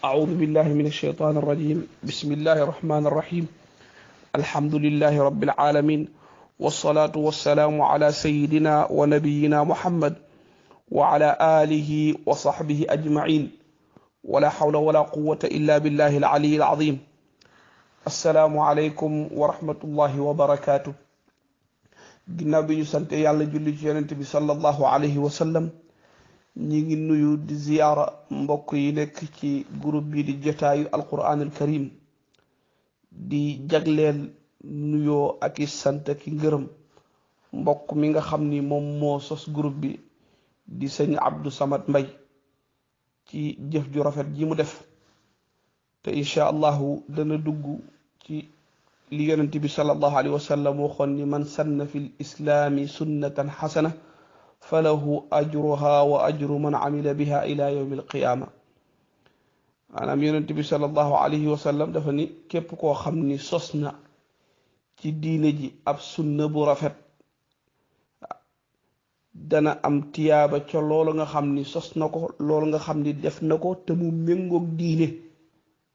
أعوذ بالله من الشيطان الرجيم. بسم الله الرحمن الرحيم. الحمد لله رب العالمين، والصلاة والسلام على سيدنا ونبينا محمد وعلى آله وصحبه أجمعين، ولا حول ولا قوة إلا بالله العلي العظيم. السلام عليكم ورحمة الله وبركاته. ginnaaw bi ñu sante yàlla julli ci yonent bi sallallahu alayhi wa sallam, ñi ngi nuyu di ziyaara mbokk yi nekk ci groupe bi di jotaayu alquranul karim, di jagleel nuyoo ak i sant ki ngërëm mbokk mi nga xam ni moom moo sos groupe bi di sëñ Abdou Samad Mbay ci jëf ju rafet ji mu def. te incha allahu dana dugg ci li yonent bi sallallahu alayhi wa sallam waxoon ni man sanna fi l islaami sunnatan xasana falahu ajruha wa ajru man amila biha ila yawmi alqiyaama. maanaam yonent bi sallallahu alayhi wa sallam dafa ni képp koo xam ni sos na ci diine ji ab sunna bu rafet dana am tiyaaba ca loolu nga xam ni sos na ko, loolu nga xam ni def na ko te mu méngoog diine,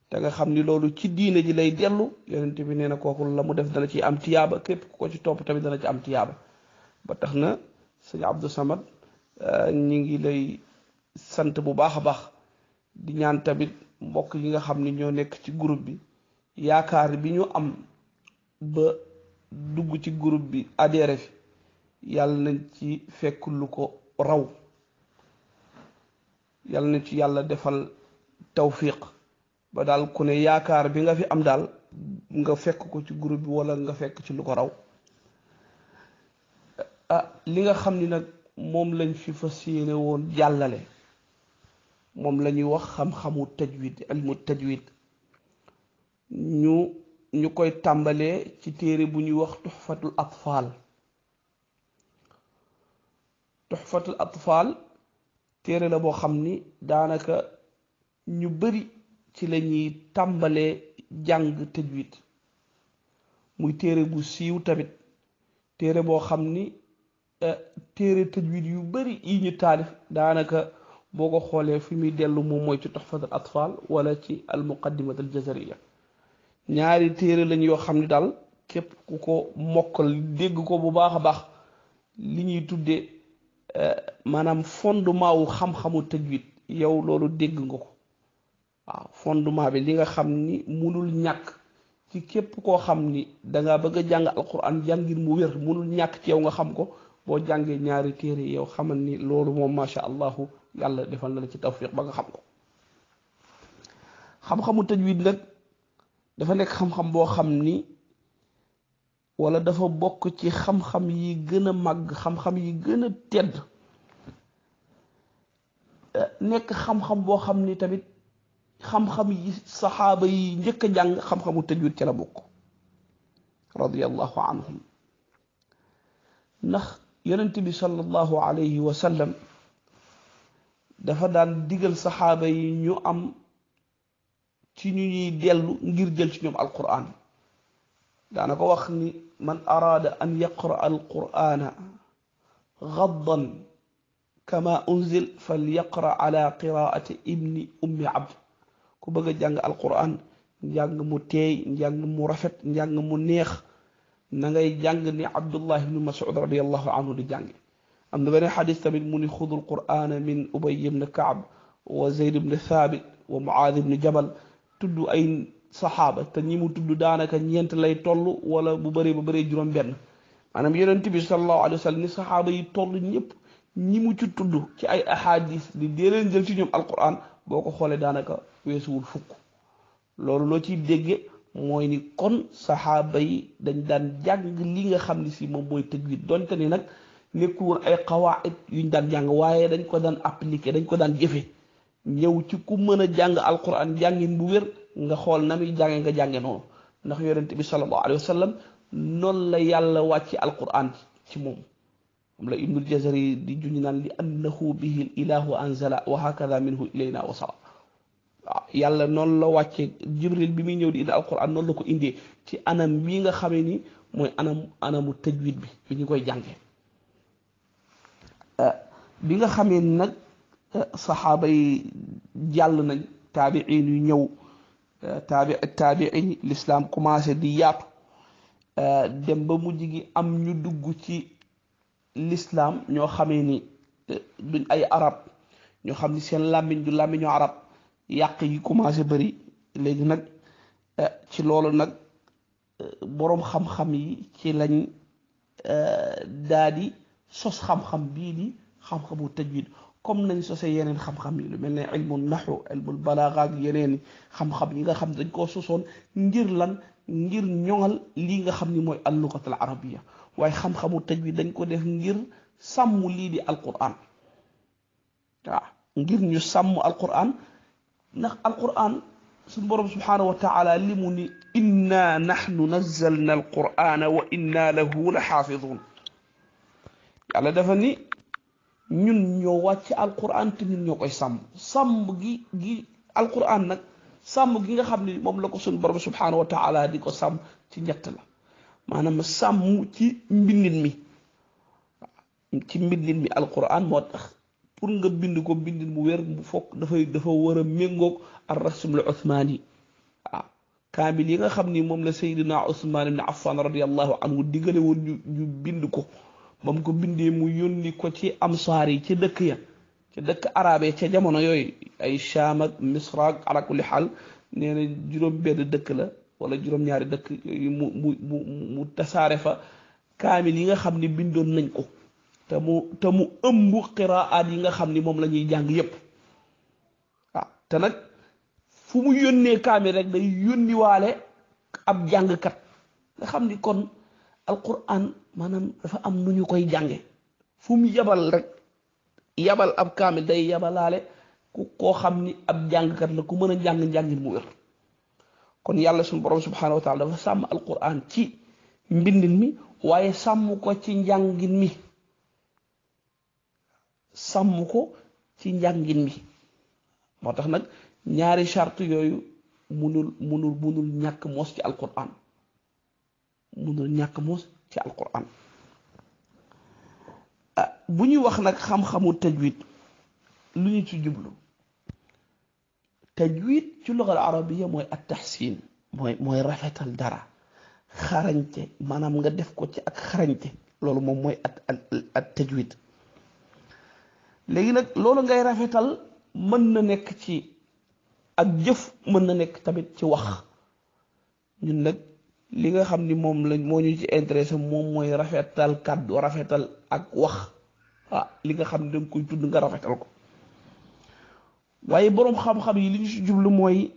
te nga xam ni loolu ci diine ji lay dellu. yonent bi nee na kooku la mu def dana ci am tiyaaba, képp ku ko ci topp tamit dana ci am tiyaaba. ba tax na sëñ Abdou Samad ñi ngi lay sant bu baax a baax, di ñaan tamit mbokk yi nga xam ni ñoo nekk ci groupe bi yaakaar bi ñu am ba dugg ci groupe bi adhéré fi, yàlla nañ ci fekk lu ko raw, yàlla nañ ci yàlla defal tawfiq ba daal ku ne yaakaar bi nga fi am daal nga fekk ko ci groupe bi wala nga fekk ci lu ko raw. li nga xam ni nag moom lañ fi fas yéene woon jàllale moom la ñuy wax xam-xamu tajwid, ilmu tajwid. ñu koy tàmbalee ci téere bu ñuy wax tuxfatul atfal. tuxfatul atfal téere la boo xam ni daanaka ñu bari ci la ñuy tàmbalee jàng tajwid, muy téere bu siiw tamit, téere boo xam ni téere tajwid yu bari yi ñu taalif daanaka boo ko xoolee fi muy dellu moom mooy ci tuxfatul atfal wala ci al muqaddimat al jazariya. ñaari téere lañ yoo xam ni daal képp ku ko mokkal dégg ko bu baax a baax, li ñuy tuddee maanaam fondement wu xam-xamu tajwid yow loolu dégg nga ko. waaw fondement bi li nga xam ni munul ñàkk ci képp koo xam ni danga bëgg a jàng alquran jàngir mu wér, munul ñàkk ci yow nga xam ko. boo jàngee ñaari téere yow xamal ni loolu moom macha allahu yàlla defal na la ci tawfiq ba nga xam ko. xam-xamu tajwid nag dafa nekk xam-xam boo xam ni wala dafa bokk ci xam-xam yi gën a màgg, xam-xam yi gën a tedd, nekk xam-xam boo xam ni tamit xam-xam yi saxaaba yi njëkk a jàng xam-xamu tajwid ci la bokk radiyallahu anhum. ndax yonent bi sallallahu alayhi wa sallam dafa daan digal saxaaba yi ñu am ci ñu ñuy dellu ngir jël ci ñoom alquran. daana ko wax ni man araada an yaqra alqurana gaddan kama unzil fal yaqra ala qiraati ibni ummi abd. ku bëgg a jàng alquran njàng mu teey, njàng mu rafet, njàng mu neex, na ngay jàng ni Abdullah ibn Mas'ud radiyallahu anhu di jàng. am na beneen xadis tamit mu ni xudul qur'ana min Ubay ibn Kaab wa Zayd ibn Thabit wa Muaad ibn Jabal. tudd ay saxaaba te ñi mu tudd daanaka ñeent lay toll wala bu bëree ba bëree juróom benn. maanaam yonent bi sallallahu alayhi wa sallam ni saxaaba yi toll ñëpp ñi mu ci tudd ci ay ahadis di dee leen jël ci ñoom alquran boo ko xoolee daanaka weesuwul fukk. loolu loo ciy dégge mooy ni kon saxaaba yi dañ daan jàng li nga xam ni si moom mooy tajwid, donte ni nag nekkul woon ay qawaid yuñ daan jàng, waaye dañ ko daan appliquer, dañ ko daan jëfe. ñëw ci ku mën a jàng alquran jàngin bu wér nga xool na muy jànge nga jànge noonu. ndax yonent bi sallallahu alayhi wa sallam noonu la yàlla wàcce alquran ci moom. moom la ibnul jazari di juñu naan li annahu bihi l ilahu anzala wa hakada minhu ilayna wasala. waaw yàlla noonu la wàcce jibril bi muy ñëw di indi alquran noonu la ko indee ci anam bii nga xamee ni mooy anamu tajwid bi ñu koy jànge. bi nga xamee ni nag saxaaba yi jàll nañ taabiin yu ñëw taabiin l'islam commencé di yaatu dem ba mujj gi am ñu dugg ci l'islam ñoo xamee ni duñ ay arab ñoo xam ni seen làmmiñ du làmmiñu arab yàq yi commencé bëri léegi nag ci loolu nag boroom xam-xam yi ci lañ daa di sos xam-xam bii di xam-xamu tajwid comme nañ sose yeneen xam-xam yi lu mel ne ilmu naxu ilmul balaaga ak yeneen xam-xam yi nga xam dañ koo sosoon ngir lan ngir ñoŋal lii nga xam ni mooy al-lugat al-arabiyya waaye xam-xamu tajwid dañ ko def ngir sàmm lii di alquran waaw ngir ñu sàmm alquran ndax alquran suñu borom subhanahu wa taala li mu ni inna nahnu nazzalna alqurana wa inna lahu la xaafidun yàlla dafa ni ñun ñoo wàcc alquran te ñun ñoo koy sàmm gi alquran nag sàmm gi nga xam ne moom la ko suñu borom subhanahu wa taala di ko sàmm ci ñett la maanaam sàmm ci mbindin mi alquran moo tax pour nga bind ko bindin mu wér mu fokk dafa war a méngoog ar-rasmul uthmani waaw kaamil yi nga xam ni moom la Seydina Usmaan ibn Affan radiyallahu anhu diggale woon ñu bind ko ba mu ko bindee mu yónni ko ci amsaar yi ci dëkk ya ci dëkk arabe ca jamono yooyu ay Shaam ak Misra ak ala kulli xaal nee na juróom-benn dëkk la wala juróom-ñaari dëkk yooyu mu tasaare fa kaamil yi nga xam ni bindoon nañ ko te mu ëmb qiraat yi nga xam ni moom la ñuy jàng yépp waaw te nag fu mu yónnee kaamil rek day yónniwaale ab jàngkat nga xam ni kon alquran maanaam dafa am nu ñu koy jànge fu mu yabal ab kaamil day yabalaale koo xam ni ab jàngkat la ku mën a jàng njàngin mu wér kon yàlla suñu borom subhanahu wa taala dafa sàmm alquran ci mbindin mi waaye sàmm ko ci njàngin mi moo tax nag ñaari charte yooyu munul ñàkk moos ci alquran bu ñuy wax nag xam-xamu tajwid lu ñu ci jublu tajwid ci lugal arabiya mooy at tahsin mooy rafetal dara xarañte maanaam nga def ko ci ak xarañte loolu moom mooy at tajwid léegi nag loolu ngay rafetal mën na nekk ci ak jëf mën na nekk tamit ci wax ñun nag li nga xam ni moom lañ moo ñu ci intéressé moom mooy rafetal kàddu rafetal ak wax li nga xam ne danga koy tudd nga rafetal ko waaye boroom xam-xam yi li ñu ci jublu mooy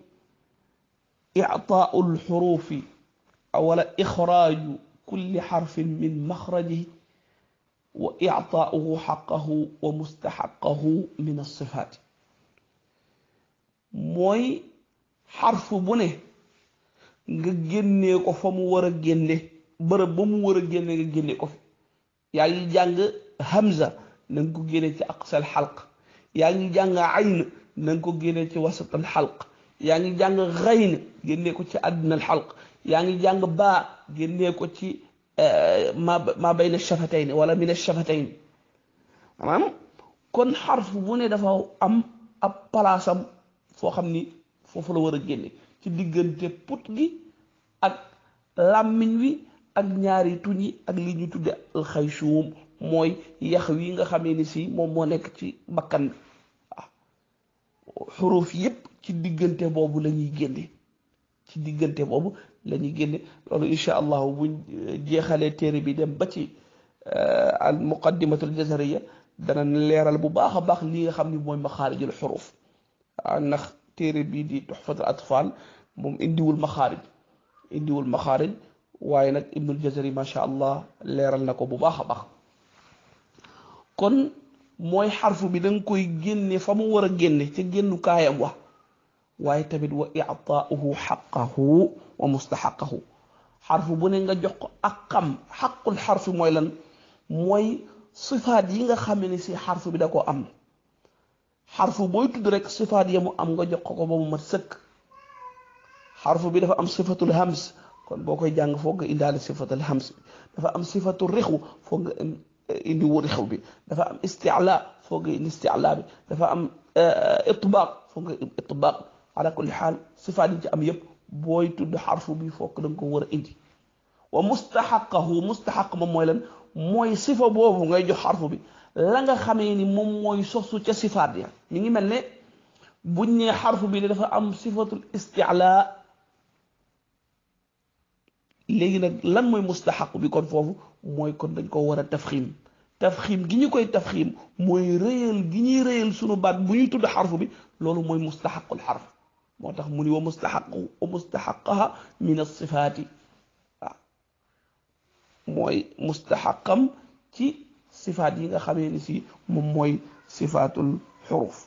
i'taa'u al-xurufi wala ixraaju kulli xarfin min maxrajihi wa i'taa'uhu xaqahu wa mustaxaqahu min as-sifaat mooy xarfu bu ne nga génnee ko fa mu war a génne bërëb ba mu war a génne nga génne ko fi yaa ngi jàng hamza na nga ko génne ci aqsal xalq yaa ngi jàng ayn na nga ko génne ci wasatal xalq yaa ngi jàng xayn génne ko ci àddunal xalq yaa ngi jàng baa génne ko ci ma bayna shafatayn wala min ash-shafatayn maanaam kon xarfu bu ne dafa am ab palaasam foo xam ni foofu la war a génne ci diggante put gi ak làmmiñ wi ak ñaari tuñ yi ak li ñu tudde alxaysuum mooy yax wi nga xamee ni si moom moo nekk ci bakkan bi xuruf yépp ci diggante boobu la ñuy génne loolu incha allahu buñ jeexalee téere bi dem ba ci al muqaddimatul jazariya dana leeral bu baax a baax li nga xam ni mooy maxaarijul xuruf ndax téere bii di tuxfatul atfal moom indiwul maxaarij waaye nag ibnul jazari macha allah leeral na ko bu baax a baax kon mooy xarfu bi da nga koy génne fa mu war a génne ca génnu kaayam wax waaye tamit wa i'taa'uhu xaqahu wa mustaxaqahu xarfu bu ne nga jox ko ak xam xaqul xarfi mooy lan mooy sifaat yi nga xam ne si xarfu bi da koo am xarfu booy tudd rek sifaat ya mu am nga jox ko ba mu mat sëkk xarfu bi dafa am sifatul hams kon boo koy jàng foog nga indaale sifatul hams dafa am sifatul rixu foog nga indi wu rixu bi dafa am isticla foog nga indi isticla bi dafa am itbaaq foog nga itbaaq ala kulli xaal sifaat yi ci am yépp booy tudd xarfu bi fokk da nga ko war a indi wa mustaxaqahu mustaxaq moom mooy lan mooy sifa boobu ngay jox xarfu bi la nga xamee ni moom mooy sosu ca sifaat ya mi ngi mel ne buñ nee xarfu bi dafa am sifatul isticlaa léegi nag lan mooy mustaxaq bi kon foofu mooy kon dañ ko war a tafxiim tafxiim gi ñu koy tafxiim mooy rëyal gi ñuy rëyal sunu baat bu ñuy tudd xarfu bi loolu mooy mustaxaqul xarf moo tax mu ni wa mustaxaqaha min as-sifaati waaw mooy mustaxaqam ci sifaat yi nga xamee ni si moom mooy sifaatul xuruf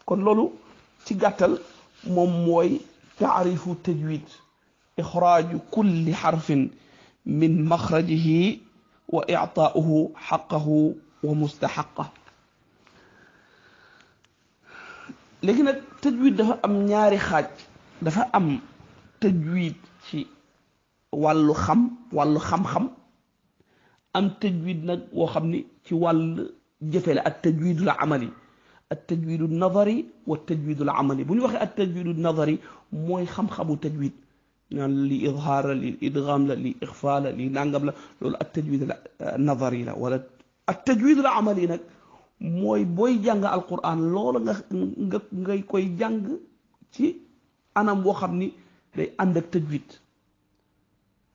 kon loolu ci gàttal moom mooy taarifu tajwid ixraaju kulli xarfin min maxrajihi wa ictaauhu xaqahu wa mustaxaqa léegi nag tajwid dafa am ñaari xaaj dafa am tajwid ci wàllu xam-xam am tajwid nag woo xam ni ci wàll jëfe la at tajwidul amali at tajwidu nadari wa tajwidul amali bu ñu waxee at tajwidu nadari mooy xam-xamu tajwid naan li idhaar la li idgham la li ixfa la li nangam la loolu at tajwid la nadari la wala at tajwidul amali nag mooy booy jàng alquran loola ngay koy jàng ci anam boo xam ni day ànd ak tajwid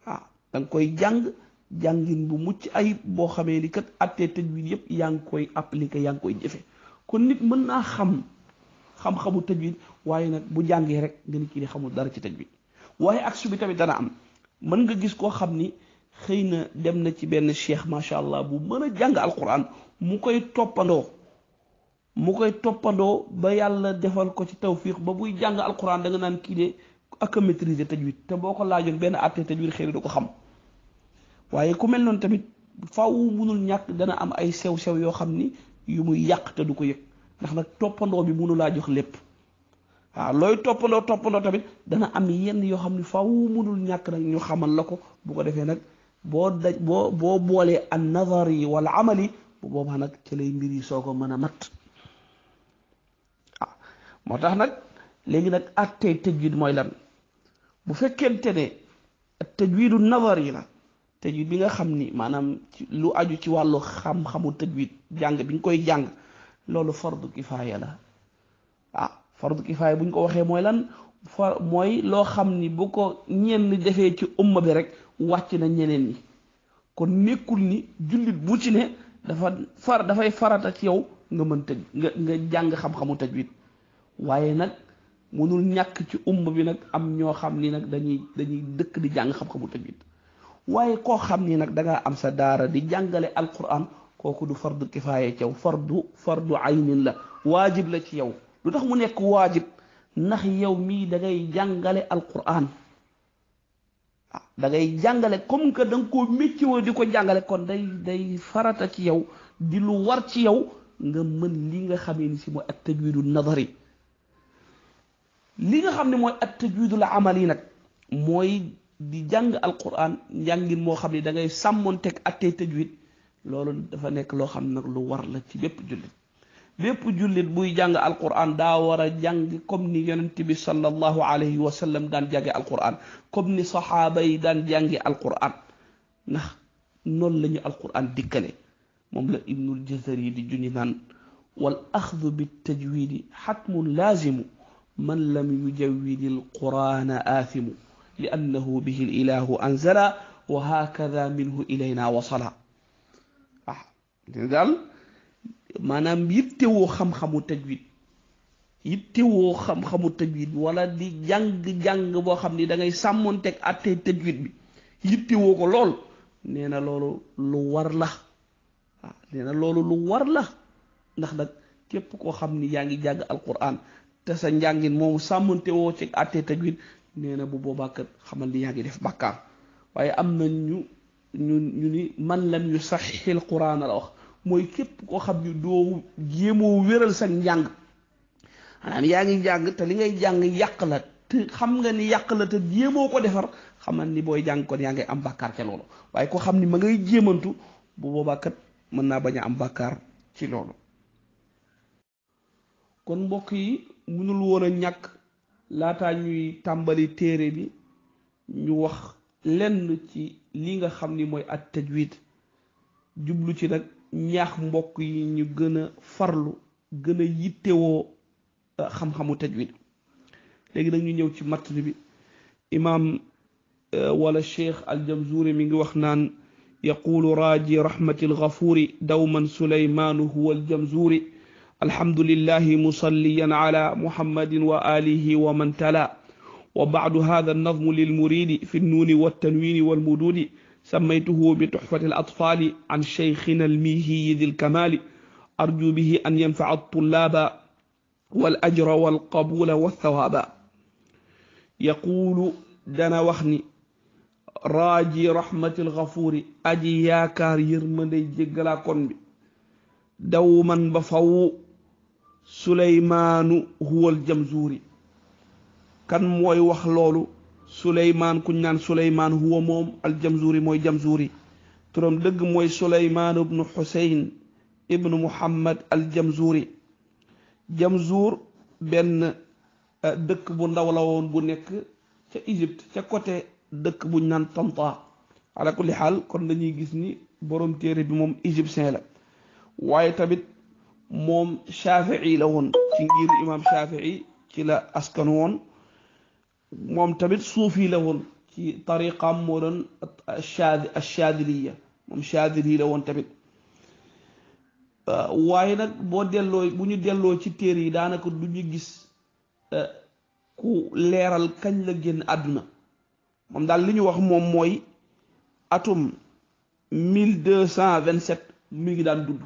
waaw da nga koy jàngin bu mucc ayib boo xamee ni kat attee tajwid yépp yaa ngi koy appliqué yaa ngi koy jëfe kon nit mën naa xam-xamu tajwid waaye nag bu jàngee rek nga ni kii di xamul dara ci tajwid waaye action bi tamit dana am mën nga gis koo xam ni xëy na dem na ci benn cheikh macha allah bu mën a jàng alquran mu koy toppandoo ba yàlla defal ko ci tawfiq ba buy jàng alquran da nga naan kii de ak a maîtriser tajwid te boo ko laajoon benn àtte tajwid xëy na du ko xam waaye ku mel noonu tamit faaw munul ñàkk dana am ay sew-sew yoo xam ni yu muy yàq te du ko yëg ndax nag toppandoo bi munu laa jox lépp waaw looy toppandoo tamit dana am yenn yoo xam ni faaw munul ñàkk nag ñu xamal la ko bu ko defee nag boo boolee an nazari wala amali bu boobaa nag ci lay mbir yi soo ko mën a mat moo tax nag léegi nag attey tajwid mooy lan bu fekkente ne tajwidu nazari la tajwid bi nga xam ni maanaam lu aju ci wàllu xam-xamu tajwid jàng bi nga koy jàng loolu fardu kifaaya la fardu kifaaya bu ñu ko waxee mooy lan mooy loo xam ni bu ko ñenn defee ci umma bi rek wàcc na ñeneen ñi kon nekkul ni jullit bu ci ne dafay farata ci yow nga mën tëj nga jàng xam-xamu tajwid waaye nag mënul ñàkk ci umma bi nag am ñoo xam ni nag dañuy dëkk di jàng xam-xamu tajwid waaye koo xam ni nag dangaa am sa daara di jàngale alquran kooku du fardu kifaaya ci yow fardu aynin la waajib la ci yow lu tax mu nekk waajib ndax yow mii da ngay jàngale alquran da ngay jàngale comme que da nga koo méccewoo di ko jàngale kon day farata ci yow di lu war ci yow nga mën li nga xamee ni si mooy at tajwidu nadari li nga xam ne mooy at tajwidul amali nag mooy di jàng alquran njàngin moo xam ne da ngay sàmmoonteeg attee tajwid loolu dafa nekk loo xam ne nag lu war la ci bépp jullit buy jàng alquran daa war a jàng comme ni yonent bi sallallahu alayhi wa sallam daan jànge alquran comme ni saxaaba yi daan jànge alquran ndax noonu la ñu alquran dikkale moom la ibnul jazari di junni naan wal axdu bi tajwidi xatmun laazimu man lam yujawwidi alqurana aathimu li annahu bihi lilahu anzala wa hakada minhu ilayna wasala daal maanaam yittewoo xam-xamu tajwid wala di jàng boo xam ni da ngay sàmmoonteeg attey tajwid bi yittewoo ko lool nee na loolu lu war la ndax nag képp koo xam ni yaa ngi jàng alquran te sa njàngin moomu sàmmantewoo ci attey tajwid nee na bu boobaa kat xamal ni yaa ngi def bàkkaar waaye am na ñu ni man lam yu saxixil quran la wax mooy képp koo xam ni doo jéemoo wéral sa njàng maanaam yaa ngi jàng te li ngay jàng yàq la te xam nga ni yàq la te jéemoo ko defar xamal ni booy jàng kon yaa ngay am bàkkaar ca loolu waaye koo xam ni ma ngay jéemantu bu boobaa kat mën naa bañ a am bàkkaar ci loolu kon mbokk yi mënul woon a ñàkk laataa ñuy tàmbali téere bi ñu wax lenn ci li nga xam ni mooy at tajwid jublu ci nag ñaax mbokk yi ñu gën a farlu gën a yittewoo xam-xamu tajwid léegi nag ñu ñëw ci matn bi imam wala cheikh al-Jamzuri mi ngi wax naan yaqulu raji rahmati al-ghafuri dawman sulaymanu huwa al-Jamzuri alhamdulillahi musalliyan ala muhammadin wa alihi wa man tala وبعد هذا النظم للمريد في النون والتنوين والمدود سميته بتحفة الأطفال عن شيخنا الميهي ذي الكمال أرجو به أن ينفع الطلاب والأجر والقبول والثواب يقول دنا وخني راجي رحمة الغفور أجي يا كار يرمدي جيغلا كون بي دوما بفو سليمان هو الجمزوري kan mooy wax loolu suleymaan kuñ naan suleymaan huwa moom aljamzuri mooy jamzuri turam dëgg mooy suleymaan ibnu xuseyn ibnu muhammad aljamzuri jamzur benn dëkk bu ndaw la woon bu nekk ca Égypte ca côté dëkk buñ naan Tanta ala kulli xaal kon dañuy gis ni borom téere bi moom égyptien la waaye tamit moom shafii la woon ci ngir imam shafii ci la askan woon moom tamit suufi la woon ci tariqam moo doon ash-Shaadiliya moom Shaadili la woon tamit waaye nag boo delloo bu ñu delloo ci téere yi daanaka du ñu gis ku leeral kañ la génn àdduna moom daal li ñu wax moom mooy atum 1227 mi ngi daan dund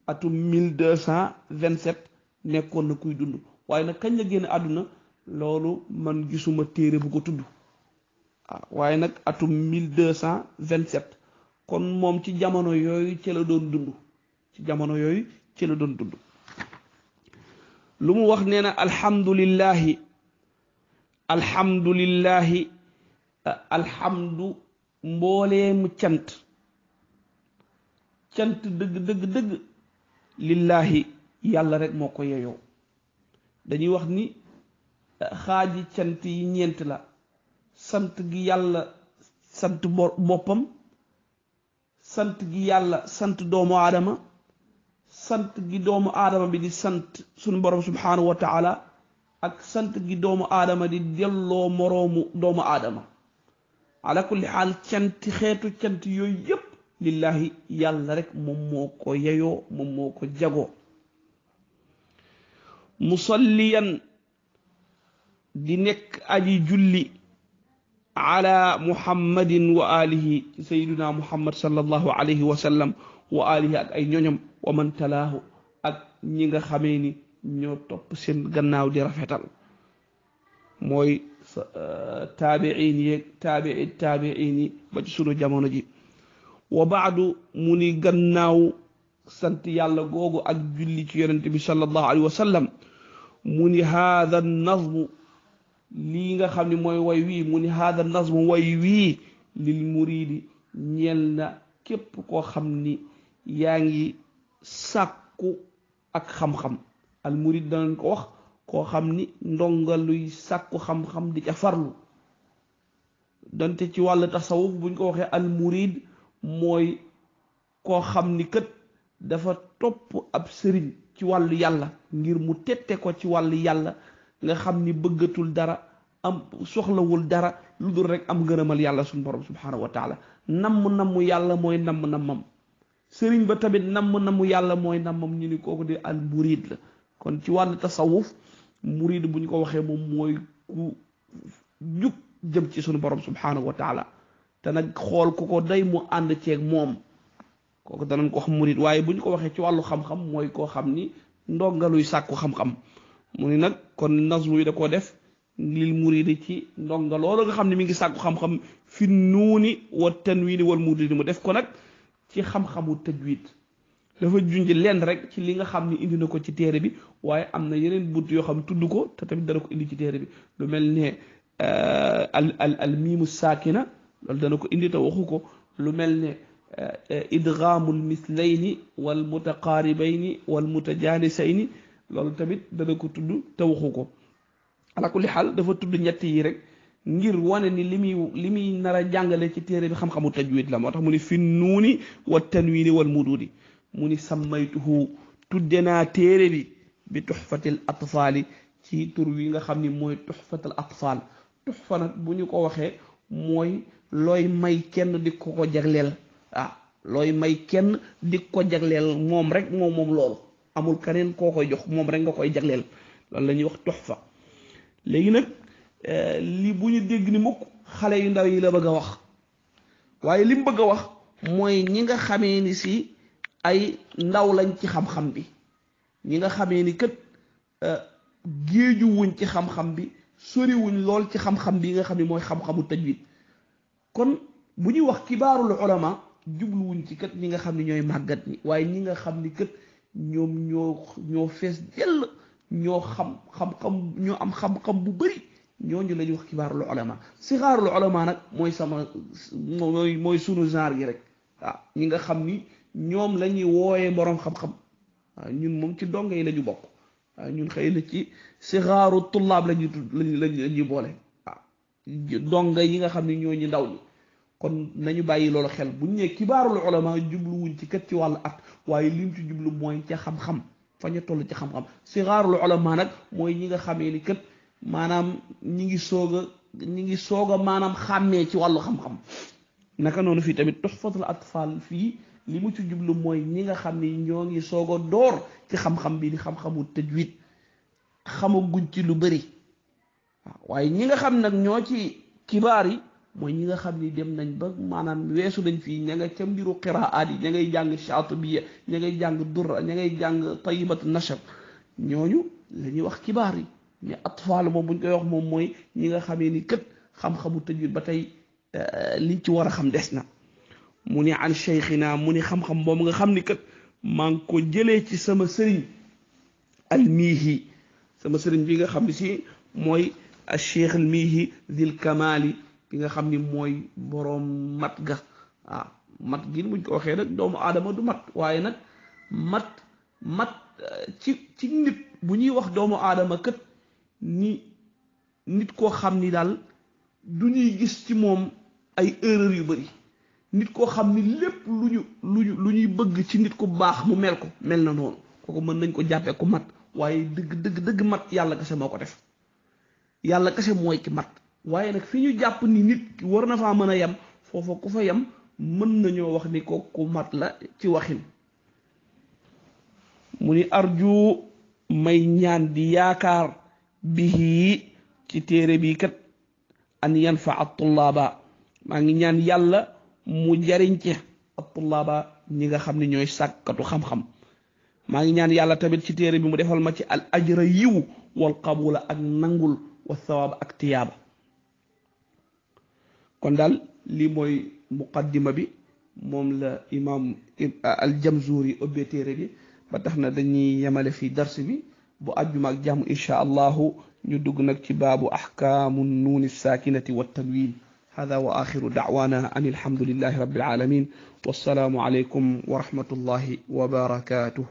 atum 1227 nekkoon na kuy dund waaye nag kañ la génn àdduna loolu man gisuma téere bu ko tudd waaye nag atum 1227 kon moom ci jamono yooyu ci la doon dund ci jamono yooyu ci la doon dund lu mu wax nee na alhamdulillahi alhamdulillahi alhamdu mbooleemu cant dëgg lillahi yàlla rek moo ko yeyoo dañuy wax ni xaaji cant yi ñeent la sant gi yàlla sant boppam sant gi yàlla sant doomu aadama sant gi doomu aadama bi di sant sunu borom subhanahu wa taala ak sant gi doomu aadama di delloo moroomu doomu aadama ala kulli xaal cant xeetu cant yooyu yépp lillahi yàlla rek moom moo ko yeyoo moom moo ko jagoo musalliyan di nekk aji julli ala muhammadin wa alihi ci sayyiduna muhammad sallallahu alayhi wa sallam wa alihi ak ay ñoñam wa man talaahu ak ñi nga xamee ni ñoo topp seen gannaaw di rafetal mooy taabiin yeeg taabiin yi ba ci sunu jamono ji wa baadu mu ni gannaaw sant yàlla googu ak julli ci yonente bi sallallahu alayhi wa sallam mu ni haada nazmu lii nga xam ne mooy way wii mu ni haada nazmu way wii lil muridi ñeel na képp koo xam ni yaa ngi sàkku ak xam-xam al murid danañ ko wax koo xam ni ndongaluy sàkku xam-xam di ca farlu donte ci wàllu tasawuf buñ ko waxee al murid mooy koo xam ni kët dafa topp ab sëriñ ci wàllu yàlla ngir mu tette ko ci wàllu yàlla nga xam ni bëggatul dara am soxlawul dara lu dul rek am ngërëmal yàlla suñu borom subhanahu wa taala namm yàlla mooy nammam sëriñ ba tamit namm yàlla mooy nammam ñu ni kooku di al murid la kon ci wàllu tasawuf murid bu ñu ko waxee moom mooy ku jug jëm ci suñu borom subhanahu wa taala te nag xool ku ko day mu ànd ceeg moom kooku danañ ko wax murid waaye bu ñu ko waxee ci wàllu xam-xam mooy koo xam ni ndongaluy sàkku xam-xam mu ni nag kon nazmu yi da koo def lil muridi ci ndonga loolu nga xam ne mi ngi sàkku xam-xam fi nuuni wa tanwiini wal mudidi mu def ko nag ci xam-xamu tajwid dafa junj leen rek ci li nga xam ne indi na ko ci téere bi waaye am na yeneen bunt yoo xam tudd ko te tamit dana ko indi ci téere bi lu mel ne al miimu saakina loolu dana ko indi te waxu ko lu mel ne idgaamul mislayni wal mutaqaaribayni wal mutajaanisayni loolu tamit dana ko tudd te waxu ko ala kulli xaal dafa tudd ñett yi rek ngir wane ni li muy nar a jàngale ci téere bi xam-xamu tajwid la moo tax mu ni fi nuuni wa tanwiini wal mududi mu ni sammaytuhu tudde naa téere bi tuxfatil atfaali ci tur wi nga xam ni mooy tuxfatil atfaal tuxfa nag bu ñu ko waxee mooy looy may kenn di ko jagleel looy may kenn di ko jagleel moom rek moom loolu amul keneen koo koy jox moom rek nga koy jagleel loolu la ñuy wax tuxfa léegi nag li bu ñu dégg ni mukk xale yu ndaw yi la bëgg a wax waaye li mu bëgg a wax mooy ñi nga xamee ni si ay ndaw lañ ci xam-xam bi ñi nga xamee ni kët géeju wuñ ci xam-xam bi sori wuñ lool ci xam-xam bi nga xam ne mooy xam-xamu tajwid kon bu ñuy wax kibaarul ulama jubluwuñ ci kët ñi nga xam ne ñooy màggat ñi waaye ñi nga xam ni kët ñoom ñoo fees dell ñoo xam-xam ñoo am xam-xam bu bëri ñooñu la ñuy wax kibaarul ulama sigaarul ulama nag mooy sunu genre gi rek ñi nga xam ni ñoom la ñuy wooyee boroom xam-xam ñun moom ci donga yi la ñu bokk ñun xëy na ci sigaaru tullaab lañuy boole donga yi nga xam ni ñooñu ndaw ñi kon nañu bàyyi loolu xel bu ñu nee kibaarul ulama jubluwuñ ci kat ci wàllu at waaye lim ci jublu mooy ca xam-xam fa ñu toll ci xam-xam sigaarul ulama nag mooy ñi nga xamee ni kat maanaam ñi ngi soog a maanaam xàmmee ci wàllu xam-xam naka noonu fii tamit tuhfatul atfal fii li mu ci jublu mooy ñi nga xam ni ñoo ngi soog a door ci xam-xam bi di xam-xamu tajwid xamaguñ ci lu bëri waaye ñi nga xam nag ñoo ci kibaar yi mooy ñi nga xam ni dem nañ ba maanaam weesu nañ fii ña nga ca mbiru qiraat yi ña ngay jàng shaatibiya ña ngay jàng durra ña ngay jàng tayibat nashab ñooñu la ñuy wax kibaar yi mais atfaal moom buñ koy wax moom mooy ñi nga xamee ni kët xam-xamu tajwid ba tey liñ ci war a xam des na mu ni an cheikhina mu ni xam-xam boobu nga xam ni kët maa ngi ko jëlee ci sama sëriñ almiihi sama sëriñ bi nga xam ni si mooy al cheikh almiihi dil kamali bi nga xam ni mooy boroom mat ga mat gi buñ ko waxee nag doomu aadama du mat waaye nag mat ci nit bu ñuy wax doomu aadama kët ni nit koo xam ni daal du ñuy gis ci moom ay erreur yu bari nit koo xam ni lépp lu ñuy bëgg ci nit ku baax mu mel na noonu kooku mën nañ ko jàppee ku mat waaye dëgg mat yàlla kese moo ko def yàlla kese mooy ki mat waaye nag fi ñu jàpp ni nit war na faa mën a yem foofa ku fa yem mën nañoo wax ni ko ku mat la ci waxin mu ni arju may ñaan di yaakaar bihi ci téere bi kat an yanfa at-tullaaba maa ngi ñaan yàlla mu jariñ ci at-tullaaba ñi nga xam ne ñooy sàkkatu xam-xam maa ngi ñaan yàlla tamit ci téere bi mu defal ma ci al ajra yiw wal qabula ak nangul wa thawaab ak tiyaaba kon daal lii mooy muqaddima bi moom la imam al jamzuri ubbee téere bi ba tax na dañuy yemale fii dars bi bu àjjuma ak jàmm insha allahu ñu dugg nag ci baabu ahkaamu nuuni saakinati wa tanwiin hada wa axiru dacwaana an alhamdulillahi rabbil alamin wassalaamu alaykum wa rahmatullahi wa barakatuh